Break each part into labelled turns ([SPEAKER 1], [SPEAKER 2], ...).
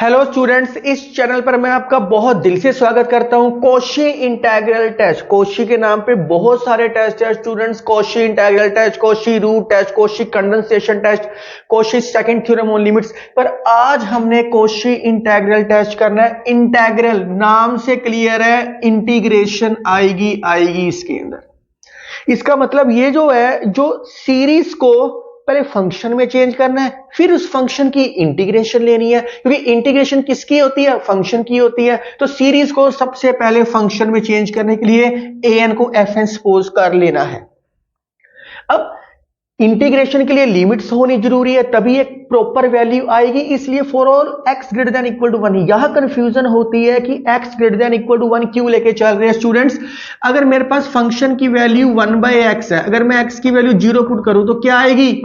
[SPEAKER 1] Hello students, इस channel पर मैं आपका बहुत दिल से स्वागत करता हूं। कॉशी इंटीग्रल टेस्ट, कॉशी के नाम पे बहुत सारे टेस्ट है students. Cauchy integral test, Cauchy root test, Cauchy condensation test, Cauchy second theorem on limits. पर आज हमने कॉशी इंटीग्रल टेस्ट करना है। इंटीग्रल नाम से क्लियर है, इंटीग्रेशन आएगी इसके अंदर। इसका मतलब ये जो है, जो सीरीज को पहले फंक्शन में चेंज करना है, फिर उस फंक्शन की इंटीग्रेशन लेनी है, क्योंकि इंटीग्रेशन किसकी होती है? फंक्शन की होती है। तो सीरीज को सबसे पहले फंक्शन में चेंज करने के लिए an को fn सपोज कर लेना है। अब इंटीग्रेशन के लिए लिमिट्स होनी जरूरी है, तभी एक प्रॉपर वैल्यू आएगी। इसलिए for all x greater than equal to 1, यहां कंफ्यूजन होती है कि x greater than equal to 1 क्यों लेके चल रहे हैं स्टूडेंट्स। अगर मेरे पास फंक्शन की वैल्यू 1/x है, अगर मैं x की वैल्यू 0 पुट करूं तो क्या आएगी?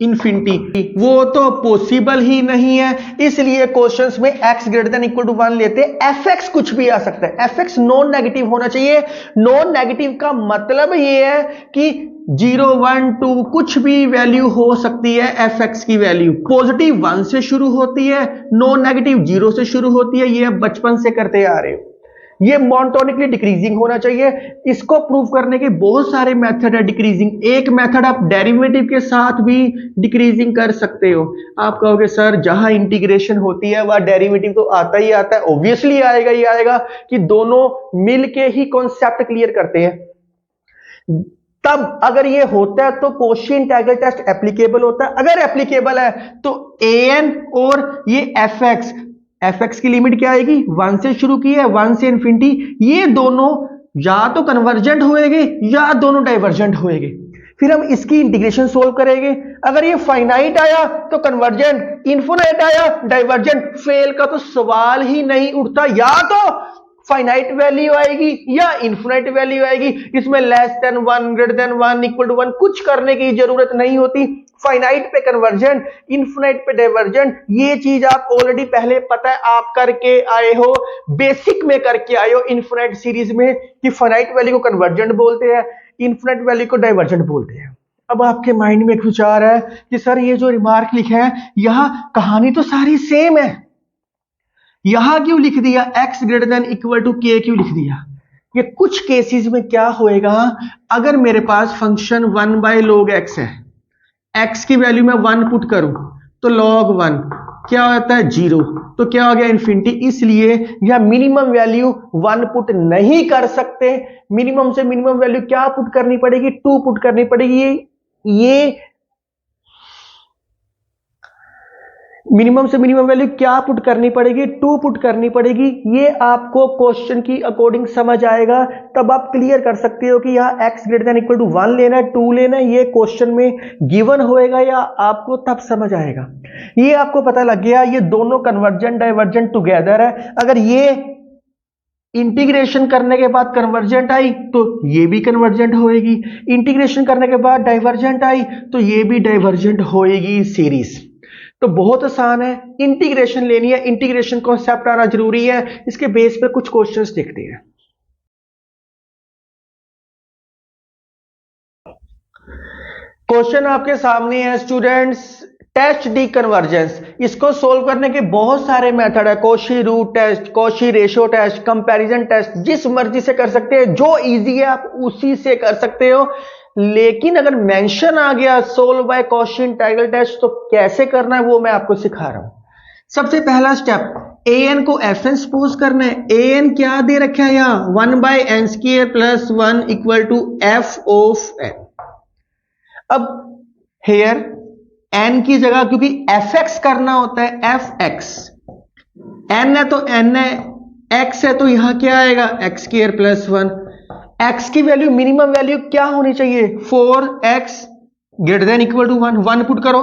[SPEAKER 1] इंफिनिटी। वो तो पॉसिबल ही नहीं है, इसलिए क्वेश्चंस में x greater than equal to 1 लेते हैं। fx कुछ भी आ सकता है, fx नॉन नेगेटिव होना चाहिए। नॉन नेगेटिव का मतलब ये है कि 0 1 2 कुछ भी वैल्यू हो सकती है। fx की वैल्यू पॉजिटिव 1 से शुरू होती है, नॉन नेगेटिव 0 से शुरू होती है। ये आप बचपन से करते आ रहे हो। ये मोनोटोनिकली डिक्रीजिंग होना चाहिए। इसको प्रूव करने के बहुत सारे मेथड है डिक्रीजिंग। एक मेथड आप डेरिवेटिव के साथ भी डिक्रीजिंग कर सकते हो। आप कहोगे सर जहां इंटीग्रेशन होती है वहां डेरिवेटिव तो आता ही आता है। ऑब्वियसली आएगा ही आएगा कि दोनों मिलके ही कॉन्सेप्ट क्लियर करते हैं। तब अगर ये होता है तो कॉशी इंटीग्रल टेस्ट एप्लीकेबल होता है। अगर एप्लीकेबल है तो an और ये fx की लिमिट क्या आएगी? 1 से शुरू की है, 1 से इंफिनिटी। ये दोनों या तो कन्वर्जेंट होएंगे या दोनों डाइवर्जेंट होएंगे। फिर हम इसकी इंटीग्रेशन सोल्व करेंगे। अगर ये फाइनाइट आया तो कन्वर्जेंट, इनफिनिट आया डाइवर्जेंट। फेल का तो सवाल ही नहीं उठता। या तो फाइनाइट वैल्यू आएगी या इनफिनिट वैल्यू आएगी। इसमें less than 1, greater than 1, equal to 1 कुछ करने की जरूरत नहीं होती। फाइनाइट पे कन्वर्जेंट, इनफिनिट पे डाइवर्जेंट, ये चीज आप ऑलरेडी पहले पता है, आप करके आए हो, बेसिक में करके आए हो इनफिनिट सीरीज में, कि फाइनाइट वैल्यू को कन्वर्जेंट बोलते हैं, इनफिनिट वैल्यू को डाइवर्जेंट बोलते हैं। अब आपके माइंड में एक विचार है कि सर ये जो रिमार्क लिखा है यहां कहानी तो सारी सेम है, यहां क्यों लिख दिया x greater than equal to k क्यों लिख दिया? ये कुछ केसेस में क्या होएगा, अगर मेरे पास फंक्शन 1/log x है, x की वैल्यू में 1 पुट करूं तो log 1 क्या होता है? 0। तो क्या हो गया? इंफिनिटी। इसलिए यह मिनिमम वैल्यू 1 पुट नहीं कर सकते। मिनिमम से मिनिमम वैल्यू क्या पुट करनी पड़ेगी? 2 पुट करनी पड़ेगी। ये मिनिमम से मिनिमम वैल्यू क्या पुट करनी पड़ेगी? 2 पुट करनी पड़ेगी। ये आपको क्वेश्चन की अकॉर्डिंग समझ आएगा, तब आप क्लियर कर सकते हो कि यहाँ x greater than equal to 1 लेना है, 2 लेना है। ये क्वेश्चन में गिवन होएगा या आपको तब समझ आएगा। ये आपको पता लग गया, ये दोनों कन्वर्जेंट डाइवर्जेंट टुगेदर है। अगर ये इंटीग्रेशन करने के बाद कन्वर्जेंट आई तो ये भी कन्वर्जेंट होएगी, इंटीग्रेशन करने के बाद डाइवर्जेंट आई तो ये भी डाइवर्जेंट होएगी सीरीज। तो बहुत आसान है, इंटीग्रेशन लेनी है, इंटीग्रेशन कॉन्सेप्ट आना जरूरी है। इसके बेस पे कुछ क्वेश्चंस देखते हैं। क्वेश्चन आपके सामने है स्टूडेंट्स, टेस्ट डी कन्वर्जेंस। इसको सोल्व करने के बहुत सारे मेथड है, Cauchy root test, Cauchy ratio test, comparison test, जिस मर्जी से कर सकते हैं। जो इजी है आप उसी से कर सकते हो। लेकिन अगर मेंशन आ गया solve by Cauchy integral test तो कैसे करना है वो मैं आपको सिखा रहा हूं। सबसे पहला स्टेप, an को fn सपोज करना है। an क्या दे रखा है यहां? 1/n² + 1 equal to f of n। अब हेयर n की जगह क्योंकि fx करना होता है, fx, n है तो n है, x है तो यहां क्या आएगा? x² + 1। x की वैल्यू मिनिमम वैल्यू क्या होनी चाहिए? 4x greater than equal to 1। 1 put करो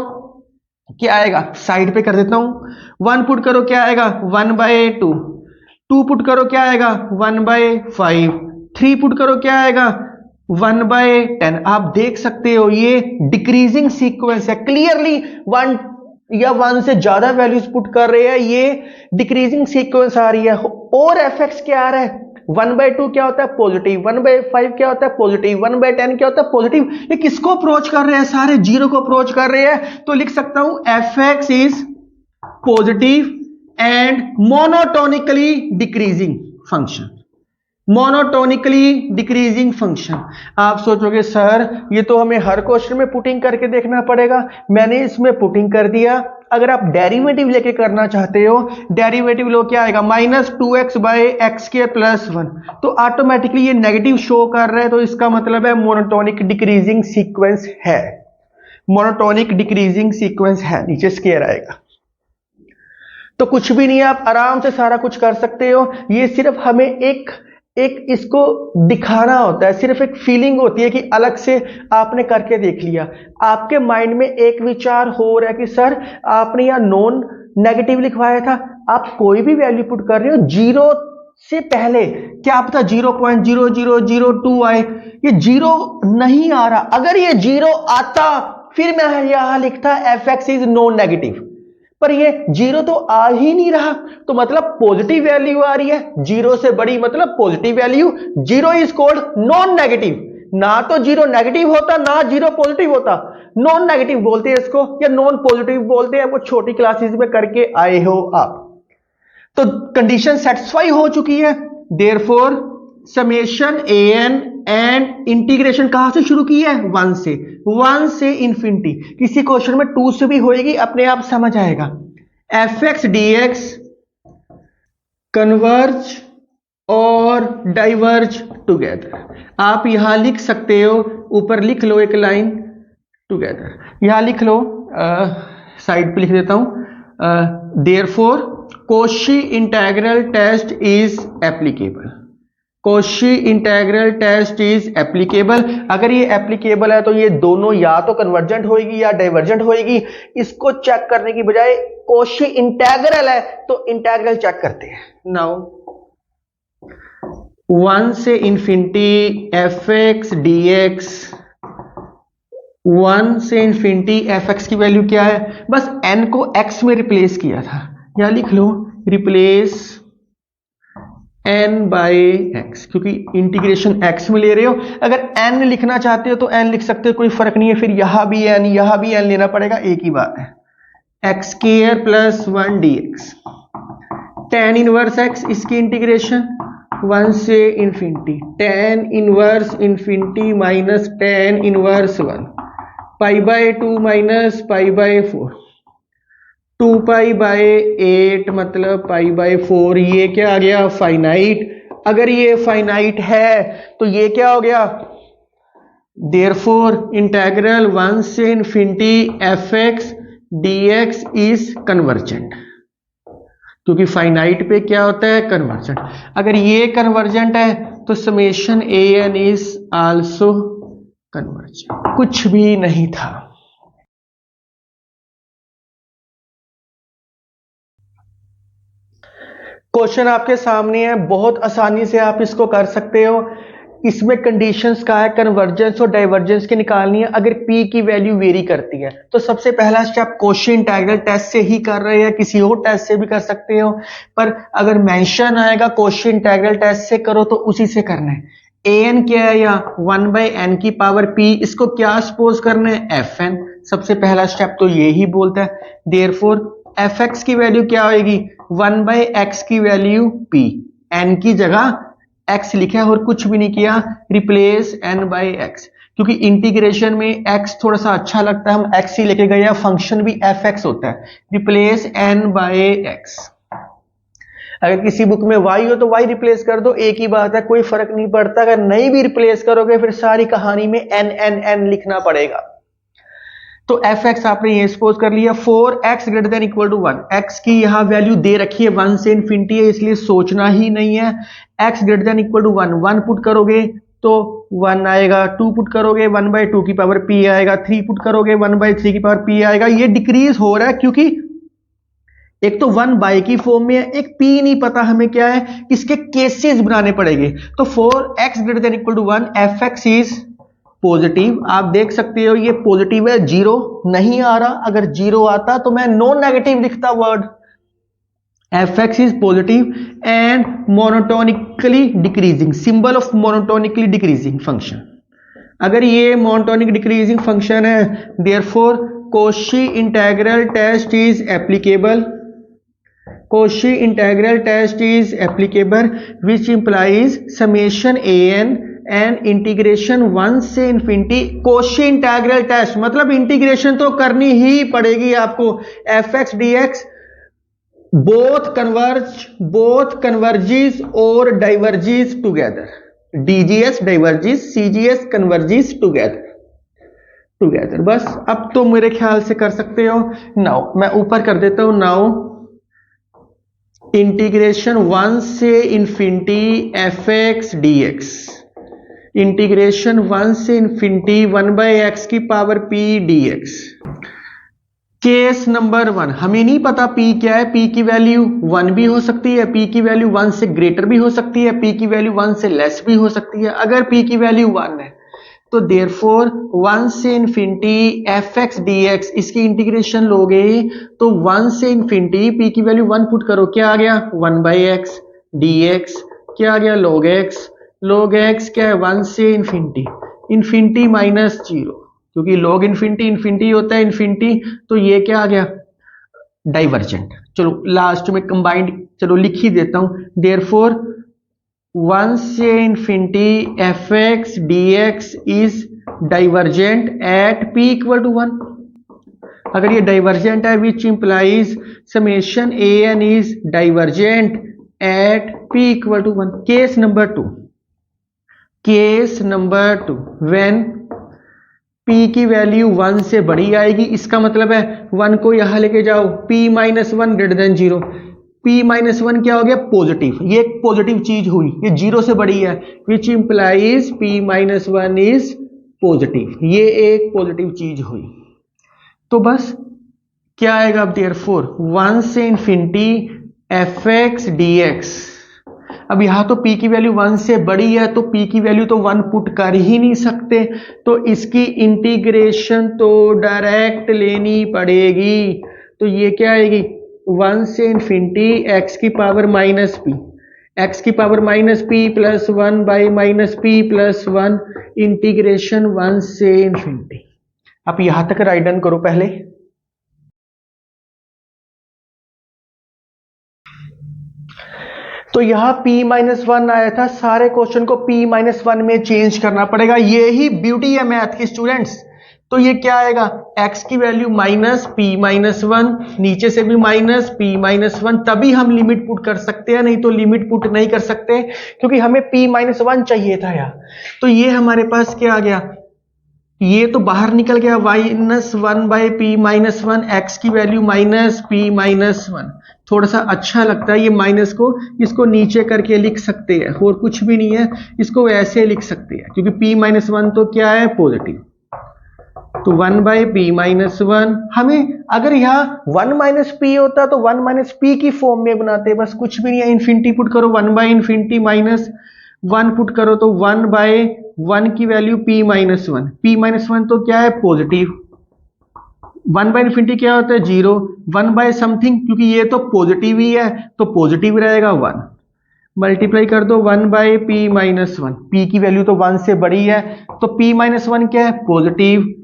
[SPEAKER 1] क्या आएगा? साइड पे कर देता हूं। 1 पुट करो क्या आएगा? 1/2। 2 पुट करो क्या आएगा? 1/5। 3 पुट करो क्या आएगा? 1/10। आप देख सकते हो ये डिक्रीजिंग सीक्वेंस है। क्लियरली 1 या 1 से ज्यादा वैल्यूज पुट कर रहे हैं, ये डिक्रीजिंग सीक्वेंस आ रही है। और fx क्या आ रहा है? 1/2 क्या होता है? पॉजिटिव। 1/5 क्या होता है? पॉजिटिव। 1/10 क्या होता है? पॉजिटिव। ये किसको अप्रोच कर रहे हैं? सारे 0 को अप्रोच कर रहे हैं। तो लिख सकता हूं fx is positive and monotonically decreasing function. Monotonically decreasing function. आप सोचोगे सर ये तो हमें हर क्वेश्चन में पुटिंग करके देखना पड़ेगा, मैंने इसमें पुटिंग कर दिया। अगर आप डेरिवेटिव लेके करना चाहते हो, डेरिवेटिव लो क्या आएगा, -2x bye x square plus 1, तो ऑटोमेटिकली ये नेगेटिव शो कर रहा है, तो इसका मतलब है मोनोटोनिक डिक्रीजिंग सीक्वेंस है। मोनोटोनिक डिक्रीजिंग सीक्वेंस है, नीचे स्क्वायर आएगा। तो कुछ भी नहीं है, आप आराम से सारा कुछ कर सकते हो। ये सिर्फ हमें एक इसको दिखाना होता है, सिर्फ एक फीलिंग होती है कि अलग से आपने करके देख लिया। आपके माइंड में एक विचार हो रहा है कि सर आपने यहां नॉन नेगेटिव लिखवाया था, आप कोई भी वैल्यू पुट कर रहे हो जीरो से पहले, क्या पता 0.0002 आए, ये जीरो नहीं आ रहा। अगर ये जीरो आता फिर मैं यहां लिखता fx इज नॉन नेगेटिव, पर ये जीरो तो आ ही नहीं रहा, तो मतलब पॉजिटिव वैल्यू आ रही है, जीरो से बड़ी मतलब positive value. Zero is called non negative, ना तो जीरो नेगेटिव होता ना जीरो पॉजिटिव होता, नॉन नेगेटिव बोलते हैं इसको या नॉन पॉजिटिव बोलते हैं, वो छोटी क्लासेस में करके आए हो आप। तो कंडीशन सेटिस्फाई हो चुकी है, therefore summation an and integration कहां से शुरू की है, 1 से इंफिनिटी। किसी क्वेश्चन में 2 से भी होएगी, अपने आप समझ आएगा। fx dx कन्वर्ज और डाइवर्ज टुगेदर। आप यहां लिख सकते हो, ऊपर लिख लो एक लाइन टुगेदर, यहां लिख लो, साइड पे लिख देता हूं, therefore Cauchy integral test is applicable. Cauchy integral test is applicable. अगर ये एप्लीकेबल है तो ये दोनों या तो कन्वर्जेंट होएगी या डाइवर्जेंट होएगी। इसको चेक करने की बजाय Cauchy इंटीग्रल है तो इंटीग्रल चेक करते हैं। नाउ 1 से इंफिनिटी fx dx, 1 से इंफिनिटी fx की वैल्यू क्या है, बस n को x में रिप्लेस किया था, या लिख लो रिप्लेस n बाय x, क्योंकि इंटीग्रेशन x में ले रहे हो। अगर n लिखना चाहते हो तो n लिख सकते हो, कोई फर्क नहीं है, फिर यहां भी n लेना पड़ेगा, एक ही बात है। x square plus 1 dx, tan inverse x, इसकी इंटीग्रेशन 1 से infinity, tan inverse infinity minus tan inverse 1, pi by 2 minus pi by 4, 2 pi by 8 मतलब पाई बाय 4। ये क्या आ गया, फाइनाइट। अगर ये फाइनाइट है तो ये क्या हो गया, देयरफॉर इंटीग्रल 1 से infinity fx dx is convergent, क्योंकि फाइनाइट पे क्या होता है, कन्वर्जेंट। अगर ये कन्वर्जेंट है तो summation an is also convergent. कुछ भी नहीं था। क्वेश्चन आपके सामने है, बहुत आसानी से आप इसको कर सकते हो। इसमें कंडीशंस का है, कन्वर्जेंस और डाइवर्जेंस की निकालनी है। अगर p की वैल्यू वेरी करती है तो सबसे पहला स्टेप Cauchy इंटीग्रल टेस्ट से ही कर रहे हैं, किसी और टेस्ट से भी कर सकते हो, पर अगर मेंशन आएगा Cauchy इंटीग्रल टेस्ट से करो तो उसी से करना है। an क्या है, या 1 बाय n की पावर p, इसको क्या सपोज करना है, fn। सबसे पहला स्टेप तो ये ही बोलता है, देयरफॉर fx की वैल्यू क्या होगी, 1 बाय x की वैल्यू p, n की जगह x लिखा है और कुछ भी नहीं किया, रिप्लेस n बाय x, क्योंकि इंटीग्रेशन में x थोड़ा सा अच्छा लगता है, हम x ही लेके गए, फंक्शन भी fx होता है, रिप्लेस n बाय x। अगर किसी बुक में y हो तो y रिप्लेस कर दो, एक ही बात है, कोई फर्क नहीं पड़ता। अगर नहीं भी रिप्लेस करोगे फिर सारी कहानी में n लिखना पड़ेगा। तो fx आपने ये सपोज कर लिया, 4x greater than equal to 1, x की यहां वैल्यू दे रखी है 1 से इंफिनिटी है, इसलिए सोचना ही नहीं है। x greater than equal to 1, 1 put करोगे तो 1 आएगा, 2 पुट करोगे 1 बाय 2 की पावर p आएगा, 3 पुट करोगे 1 बाय 3 की पावर p आएगा। ये डिक्रीज हो रहा है क्योंकि एक तो 1 बाय की फॉर्म में है, एक p नहीं पता हमें क्या है, इसके केसेस बनाने पड़ेंगे। तो 4x greater than equal to 1, fx is positive. आप देख सकते हो ये पॉजिटिव है, जीरो नहीं आ रहा। अगर जीरो आता तो मैं नॉन नेगेटिव लिखता word. fx is positive and monotonically decreasing, symbol of monotonically decreasing function. अगर ये मोनोटोनिक डिक्रीजिंग फंक्शन है, therefore Cauchy integral test is applicable. Cauchy integral test is applicable which implies summation an and integration 1 से infinity. Cauchy integral test मतलब integration तो करनी ही पड़ेगी आपको। F X D X both converges और diverges together. DGS diverges, CGS converges together. बस अब तो मेरे ख्याल से कर सकते हो। नाउ मैं ऊपर कर देता हूं। नाउ इंटीग्रेशन 1 से infinity F X D x, integration 1 से इंफिनिटी 1/x की power p dx। Case number 1 हमें नहीं पता p क्या है। p की वैल्यू 1 भी हो सकती है, p की वैल्यू 1 से ग्रेटर भी हो सकती है, p की वैल्यू 1 से लेस भी हो सकती है। अगर p की वैल्यू 1 है तो देयरफॉर 1 से infinity F X D x, इसकी इंटीग्रेशन लोगे तो 1 से इंफिनिटी p की वैल्यू 1 पुट करो, क्या आ गया 1/x dx, क्या आ गया log x, log x क्या है 1 से इंफिनिटी, इंफिनिटी माइनस 0, क्योंकि log इंफिनिटी इंफिनिटी होता है इंफिनिटी, तो ये क्या आ गया डाइवर्जेंट। चलो लास्ट में कंबाइंड चलो लिख ही देता हूं। देयरफॉर 1 से infinity F X D X is divergent at p equal to 1। अगर ये डाइवर्जेंट है which implies summation A N is divergent at p equal to 1। Case number 2, case number 2 when p की value 1 से बड़ी आएगी, इसका मतलब है 1 को यहां लेके जाओ, p minus 1 greater then 0। p minus 1 क्या हो गया पॉजिटिव, ये एक पॉजिटिव चीज हुई, ये 0 से बड़ी है, which implies p minus 1 is positive, ये एक पॉजिटिव चीज हुई। तो बस क्या आएगा अब देयरफॉर 1 से infinity F X D x. अब यहां तो p की वैल्यू 1 से बड़ी है तो p की वैल्यू तो 1 पुट कर ही नहीं सकते, तो इसकी इंटीग्रेशन तो डायरेक्ट लेनी पड़ेगी। तो ये क्या आएगी 1 से इंफिनिटी x की पावर माइनस p, x की power minus p plus 1 by minus p plus 1 integration 1 से इंफिनिटी। आप यहां तक राइट डन करो पहले। तो यहां p-1 आया था, सारे क्वेश्चन को p-1 में चेंज करना पड़ेगा, ये ही ब्यूटी है मैथ की स्टूडेंट्स। तो ये क्या आएगा x की वैल्यू माइनस p-1, नीचे से भी माइनस p-1, तभी हम लिमिट पुट कर सकते हैं, नहीं तो लिमिट पुट नहीं कर सकते क्योंकि हमें p-1 चाहिए था यार। तो ये हमारे पास क्या आ गया, ये तो बाहर निकल गया -1 बाई p-1, x की वैल्यू माइनस p-1। थोड़ा सा अच्छा लगता है ये माइनस को, इसको नीचे करके लिख सकते हैं और कुछ भी नहीं है, इसको वैसे लिख सकते हैं क्योंकि p-1 तो क्या है पॉजिटिव। तो 1 बाई p-1, हमें अगर यहाँ 1 माइनस p होता तो 1 माइनस p की फॉर्म में बनाते, बस कुछ भी नहीं है, इंफिनिटी पुट करो 1 बाई इंफिनिटी माइनस 1 पुट करो तो 1 बाई 1 की वैल्यू p-1, p-1 तो क्या है पॉजिटिव, 1 बाई इंफिनिटी क्या होता है 0, 1 बाय समथिंग क्योंकि ये तो पॉजिटिव ही है तो पॉजिटिव रहेगा 1, मल्टीप्लाई कर दो 1 बाई p-1, p की वैल्यू तो 1 से बड़ी है तो p-1 क्या है पॉजिटिव,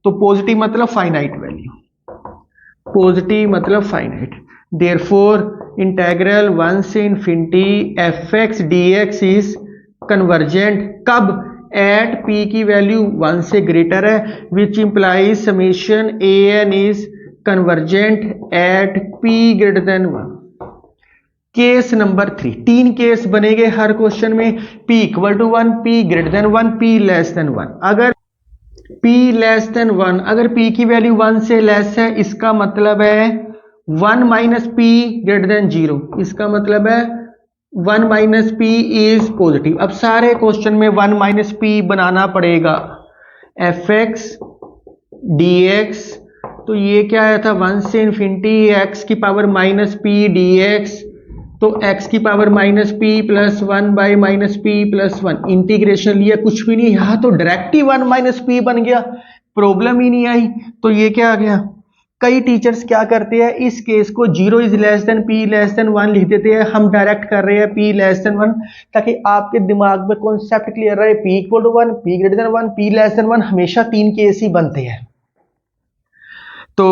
[SPEAKER 1] तो पॉजिटिव मतलब फाइनाइट वैल्यू, पॉजिटिव मतलब फाइनाइट। देयरफॉर इंटीग्रल 1 से infinity F X D X is convergent कब, एट p की वैल्यू 1 से ग्रेटर है, which implies summation A N is convergent at p greater than 1। Case number 3, 3 case बनेंगे हर question में, p equal to 1, p greater than 1, p less than 1। अगर p less than 1, अगर p की value 1 से less है इसका मतलब है 1 माइनस p ग्रेटर देन 0, इसका मतलब है 1 माइनस p इज पॉजिटिव। अब सारे क्वेश्चन में 1 माइनस p बनाना पड़ेगा, एफ एक्स डी एक्स, तो ये क्या आया था 1 से इंफिनिटी x की पावर माइनस p dx, तो x की power minus p plus 1 by minus p plus 1 integration लिया, कुछ भी नहीं, यहां तो डायरेक्ट ही 1 माइनस p बन गया, प्रॉब्लम ही नहीं आई। तो ये क्या आ गया, कई टीचर्स क्या करते हैं इस केस को 0 is less than p less than 1 लिख देते हैं, हम डायरेक्ट कर रहे हैं p लेस देन 1 ताकि आपके दिमाग में कॉन्सेप्ट क्लियर रहे, p equal to 1, p greater than 1, p less than 1, हमेशा 3 केस ही बनते हैं। तो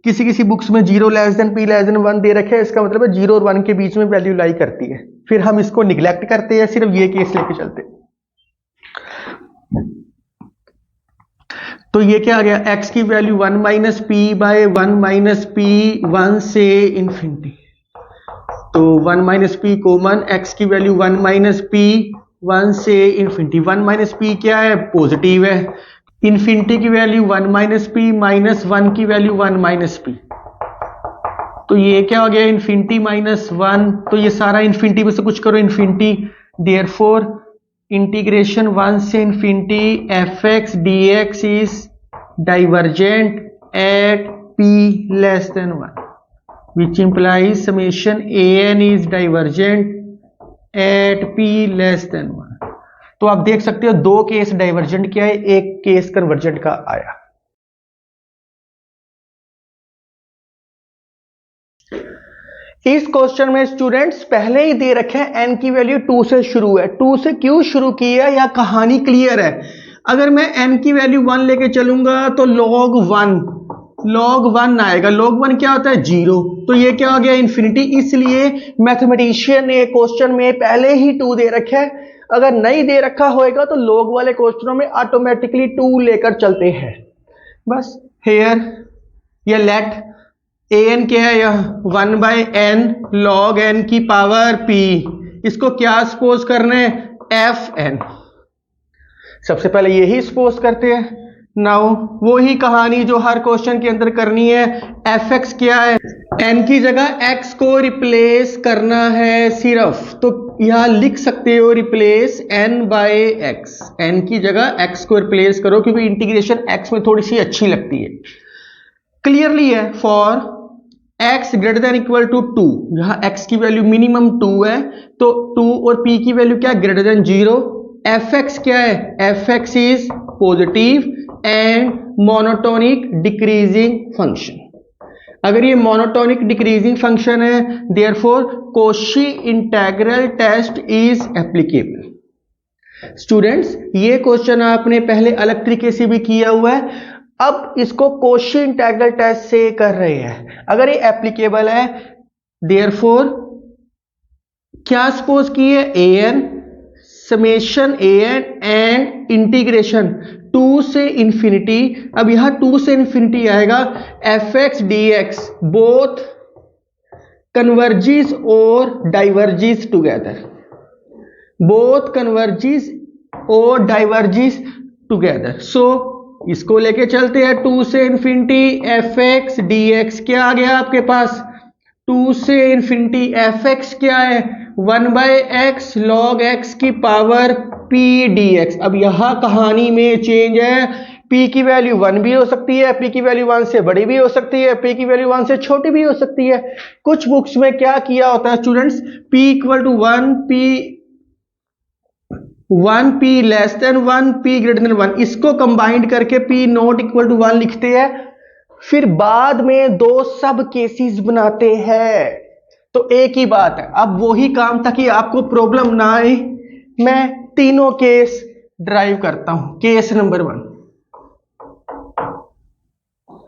[SPEAKER 1] किसी किसी बुक्स में 0 less than p less than 1 दे रखे हैं, इसका मतलब है 0 और 1 के बीच में वैल्यू लाई करती है। फिर हम इसको निग्लेक्ट करते हैं, सिर्फ ये केस लेके चलते हैं। तो ये क्या आ गया, x की value 1 minus P by 1 minus P 1 से इंफिनिटी। तो 1 माइनस पी कॉमन, x की वैल्यू 1 माइनस पी 1 से इंफिनिटी। 1 माइनस पी क्या है, पॉजिटिव है। इंफिनिटी की वैल्यू 1 माइनस पी माइनस 1 की वैल्यू 1 माइनस पी। तो ये क्या हो गया, इंफिनिटी माइनस 1। तो ये सारा इंफिनिटी में से कुछ करो, इंफिनिटी। देयरफॉर इंटीग्रेशन 1 से infinity F X D X is divergent at p less than 1, which implies summation an is divergent at p less than 1। तो आप देख सकते हो दो केस डाइवर्जेंट क्या है, एक केस कन्वर्जेंट का आया। इस क्वेश्चन में स्टूडेंट्स पहले ही दे रखे हैं n की वैल्यू 2 से शुरू है। 2 से क्यों शुरू की है, या कहानी क्लियर है। अगर मैं n की वैल्यू 1 लेके चलूंगा तो log 1 आएगा। log 1 क्या होता है, 0। तो ये क्या हो गया, इंफिनिटी। इसलिए मैथमेटिशियन ने क्वेश्चन में पहले ही 2 दे रखे है। अगर नहीं दे रखा होएगा तो log वाले क्वेश्चनों में ऑटोमेटिकली 2 लेकर चलते हैं। बस हेयर ये लेट an क्या है, यह 1 बाय एन लॉग n की पावर p। इसको क्या सपोज करना है, fn। सबसे पहले यही सपोज करते हैं। नाउ वो ही कहानी जो हर क्वेश्चन के अंदर करनी है। fx क्या है, n की जगह x को रिप्लेस करना है सिर्फ। तो यहां लिख सकते हो replace n by x। n की जगह x को रिप्लेस करो, क्योंकि इंटीग्रेशन x में थोड़ी सी अच्छी लगती है। क्लियरली है, for x greater than equal to 2, यहां x की वैल्यू मिनिमम 2 है, तो 2 और p की वैल्यू क्या है, ग्रेटर देन 0। fx क्या है, fx is positive and monotonic decreasing function. अगर ये मोनोटोनिक डिक्रीजिंग फंक्शन है, therefore Cauchy integral test is applicable. Students ये क्वेश्चन आपने पहले अलग तरीके से भी किया हुआ है, अब इसको कॉशी इंटीग्रल टेस्ट से कर रहे हैं। अगर ये एप्लीकेबल है, देयरफॉर क्या सपोज किए, an summation an and integration 2 से इंफिनिटी। अब यहां 2 से इंफिनिटी आएगा, F X D X both converges और डाइवर्जिस टुगेदर। बोथ कन्वर्जिस और डाइवर्जिस टुगेदर। सो इसको लेके चलते हैं 2 से infinity F X D x. क्या आ गया आपके पास, 2 से इंफिनिटी एफ एक्स क्या है, 1 बाय एक्स लॉग एक्स की पावर p dx। अब यहां कहानी में चेंज है, p की वैल्यू 1 भी हो सकती है, p की वैल्यू 1 से बड़ी भी हो सकती है, p की वैल्यू 1 से छोटी भी हो सकती है। कुछ बुक्स में क्या किया होता है students, p equal to 1 p less than 1 p greater than 1, इसको कंबाइंड करके p नॉट इक्वल टू 1 लिखते हैं। फिर बाद में दो सब केसेस बनाते हैं। तो एक ही बात है, अब वही काम था कि आपको प्रॉब्लम ना आए, मैं तीनों केस ड्राइव करता हूं। केस नंबर 1,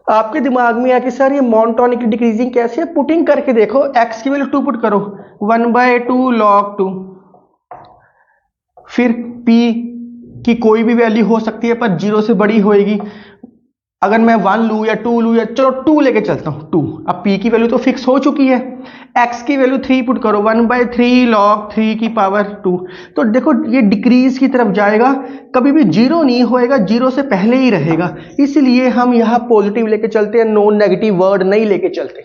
[SPEAKER 1] आपके दिमाग में है कि सर ये मोनोटोनिक डिक्रीजिंग कैसे है, पुटिंग करके देखो। x की वैल्यू 2 पुट करो, 1 बाय 2 लॉग 2। फिर p की कोई भी वैल्यू हो सकती है पर 0 से बड़ी होएगी। अगर मैं 1 लूं या 2 लूं, या चलो 2 लेके चलता हूं 2। अब p की वैल्यू तो फिक्स हो चुकी है, x की वैल्यू 3 पुट करो, 1 बाय 3 लॉग 3 की पावर 2। तो देखो ये डिक्रीज की तरफ जाएगा, कभी भी 0 नहीं होएगा, 0 से पहले ही रहेगा। इसलिए हम यहां पॉजिटिव लेके चलते हैं, नॉन नेगेटिव वर्ड नहीं लेके चलते।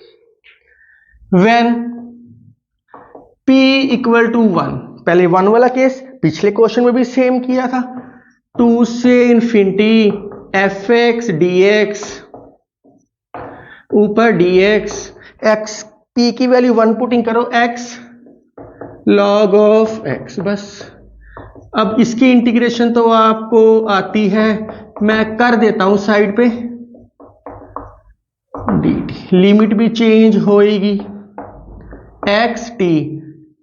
[SPEAKER 1] व्हेन p इक्वल टू 1, पहले 1 वाला केस पिछले क्वेश्चन में भी सेम किया था। 2 से infinity F X D x, ऊपर dx, x p की वैल्यू 1 पुटिंग करो, x log ऑफ x। बस अब इसकी इंटीग्रेशन तो आपको आती है, मैं कर देता हूं साइड पे। dt लिमिट भी चेंज होएगी, x t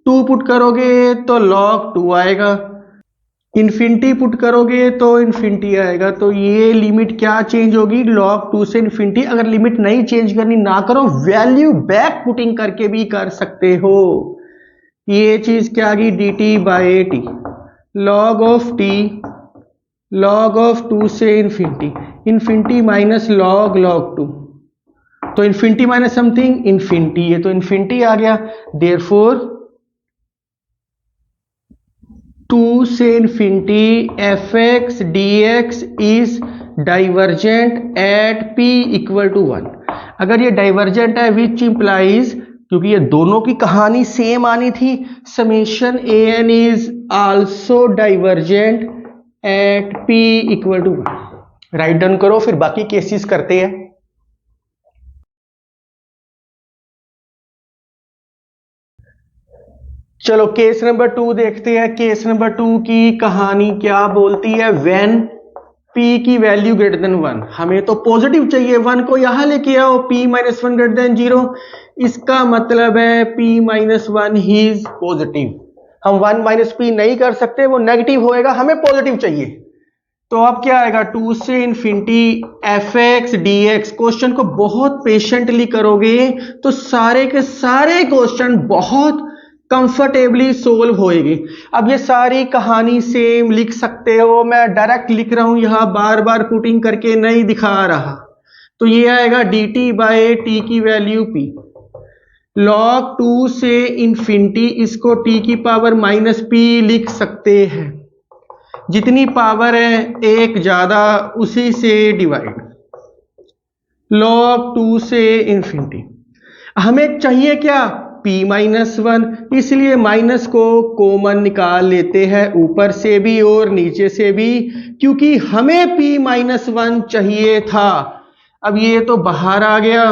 [SPEAKER 1] 2 पुट करोगे तो log 2 आएगा। इन्फिनिटी पुट करोगे तो इन्फिनिटी आएगा, तो ये लिमिट क्या चेंज होगी, log 2 से इन्फिनिटी। अगर लिमिट नहीं चेंज करनी ना करो, वैल्यू बैक पुटिंग करके भी कर सकते हो। ये चीज क्या आ गई, D T by T, log of T, log of 2 से infinity, infinity minus log log 2, तो इन्फिनिटी माइनस समथिंग इन्फिनिटी, ये तो इन्फिनिटी आ गया। देयरफॉर 2 से infinity F X D X is divergent at P equal to 1। अगर ये divergent है which implies, क्योंकि ये दोनों की कहानी सेम आनी थी, summation A N is also divergent at P equal to 1। Write down करो, फिर बाकी केसेस करते हैं। चलो केस नंबर 2 देखते हैं। केस नंबर 2 की कहानी क्या बोलती है, व्हेन p की वैल्यू ग्रेटर देन 1। हमें तो पॉजिटिव चाहिए, 1 को यहां लेके आओ, p माइनस 1 ग्रेटर देन 0। इसका मतलब है p माइनस 1 इज पॉजिटिव। हम 1 माइनस p नहीं कर सकते, वो नेगेटिव होएगा, हमें पॉजिटिव चाहिए। तो अब क्या आएगा, 2 से infinity F X D x. Question को बहुत पेशेंटली करोगे तो सारे के सारे क्वेश्चन बहुत कंफर्टेबली सोल्व होएगी। अब ये सारी कहानी सेम लिख सकते हो, मैं डायरेक्ट लिख रहा हूं यहां, बार बार पुटिंग करके नहीं दिखा रहा। तो ये आएगा डी टी बाई टी की वैल्यू p, log 2 से इन्फिनिटी, इसको t की पावर माइनस p लिख सकते हैं। जितनी पावर है एक ज्यादा उसी से डिवाइड, log 2 से इन्फिनिटी। हमें चाहिए क्या, p माइनस 1, इसलिए माइनस को कॉमन निकाल लेते हैं, ऊपर से भी और नीचे से भी, क्योंकि हमें p माइनस 1 चाहिए था। अब ये तो बाहर आ गया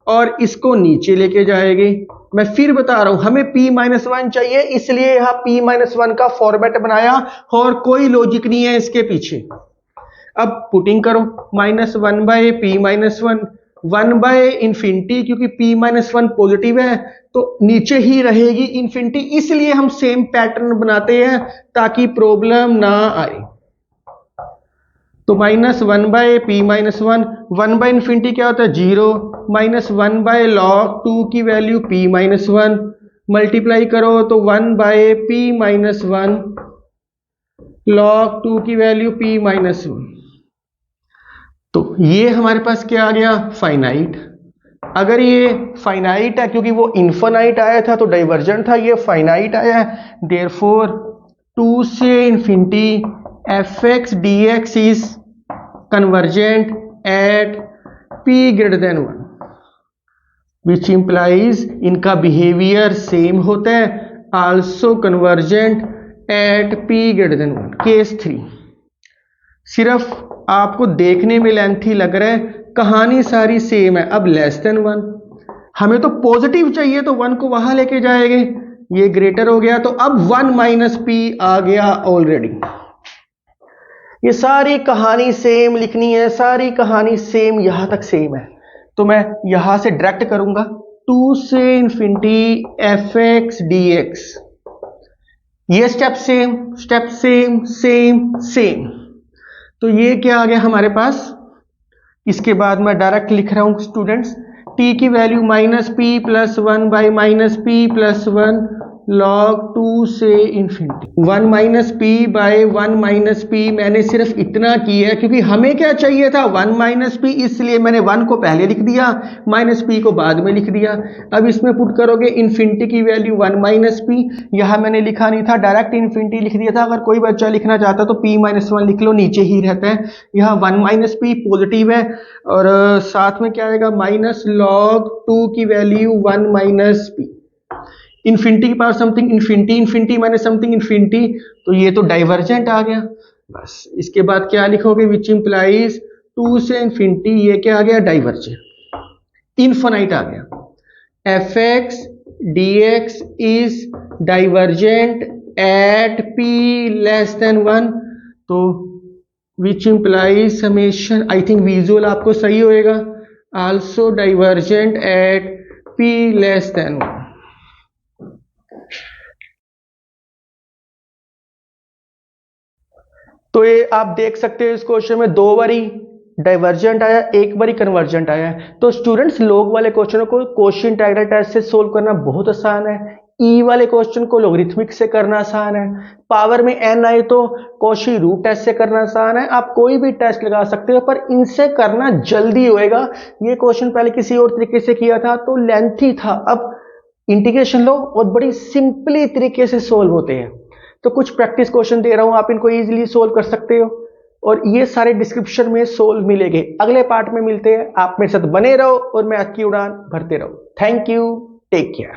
[SPEAKER 1] और इसको नीचे लेके जाएगी। मैं फिर बता रहा हूं, हमें p माइनस 1 चाहिए, इसलिए यहां p माइनस 1 का फॉर्मेट बनाया, और कोई लॉजिक नहीं है इसके पीछे। अब पुटिंग करो, minus 1 by p minus 1, 1 by infinity, क्योंकि p माइनस 1 पॉजिटिव है तो नीचे ही रहेगी इन्फिनिटी, इसलिए हम सेम पैटर्न बनाते हैं ताकि प्रॉब्लम ना आए। तो minus 1 by p minus 1, 1 by infinity क्या होता है 0, माइनस 1 बाय log 2 की वैल्यू p माइनस 1, मल्टीप्लाई करो तो 1 बाय p माइनस 1, log 2 की वैल्यू p माइनस 1। तो ये हमारे पास क्या आ गया, फाइनाइट। अगर ये फाइनाइट है, क्योंकि वो इन्फिनाइट आया था तो डाइवर्जेंट था, ये फाइनाइट आया है, देयरफॉर 2 से infinity F X D X is convergent at p greater than 1, which implies इनका बिहेवियर सेम होता है, also convergent at p greater than 1। Case 3, सिर्फ आपको देखने में लेंथी लग रहा है, कहानी सारी सेम है। अब लेस देन 1, हमें तो पॉजिटिव चाहिए तो 1 को वहां लेके जाएंगे, ये ग्रेटर हो गया, तो अब 1 माइनस p आ गया ऑलरेडी। ये सारी कहानी सेम लिखनी है, सारी कहानी सेम, यहां तक सेम है। तो मैं यहां से डायरेक्ट करूंगा, 2 से infinity F X D X, ये step same, step same same same. तो ये क्या आ गया हमारे पास। इसके बाद मैं डायरेक्ट लिख रहा हूं स्टूडेंट्स, t की value minus p plus 1 by minus p plus 1 log 2 से infinity, 1 minus p by 1 minus p। मैंने सिर्फ इतना किया है क्योंकि हमें क्या चाहिए था, 1 माइनस p, इसलिए मैंने 1 को पहले लिख दिया, माइनस p को बाद में लिख दिया। अब इसमें पुट करोगे इन्फिनिटी की वैल्यू 1 माइनस p, यहां मैंने लिखा नहीं था, डायरेक्ट इन्फिनिटी लिख दिया था। अगर कोई बच्चा लिखना चाहता तो p माइनस 1 लिख लो, नीचे ही रहता है। यहाँ 1 माइनस p पॉजिटिव है, और साथ में क्या आएगा, माइनस log 2 की वैल्यू 1 माइनस p, इन्फिनिटी की power something infinity, infinity minus something infinity, तो ये तो डाइवर्जेंट आ गया। बस इसके बाद क्या लिखोगे, विच इंप्लाइज 2 से इन्फिनिटी, ये क्या आ गया, डाइवर्जेंट। इनफाइनाइट आ गया, F X D X is divergent at p less than 1, तो which implies summation, I think visual आपको सही होएगा, also divergent at p less than 1। तो ये आप देख सकते हो इस क्वेश्चन में 2 बारी डाइवर्जेंट आया, 1 बारी कन्वर्जेंट आया। तो स्टूडेंट्स लोग वाले क्वेश्चनों को कॉशी इंटीग्रल टेस्ट से सोल्व करना बहुत आसान है। ई वाले क्वेश्चन को लोगरिथमिक से करना आसान है। पावर में एन आए तो कॉशी रूट टेस्ट से करना आसान है। आप कोई भी टेस्ट लगा सकते हो, पर इनसे करना जल्दी होएगा। ये क्वेश्चन पहले किसी और तरीके से किया था तो लेंथी था, अब इंटीग्रेशन लो और बड़ी सिंपली तरीके से सोल्व होते हैं। तो कुछ प्रैक्टिस क्वेश्चन दे रहा हूं, आप इनको इजीली सोल्व कर सकते हो और ये सारे डिस्क्रिप्शन में सोल्व मिलेंगे। अगले पार्ट में मिलते हैं, आप मेरे साथ बने रहो और मैथ की उड़ान भरते रहो। Thank you, take care.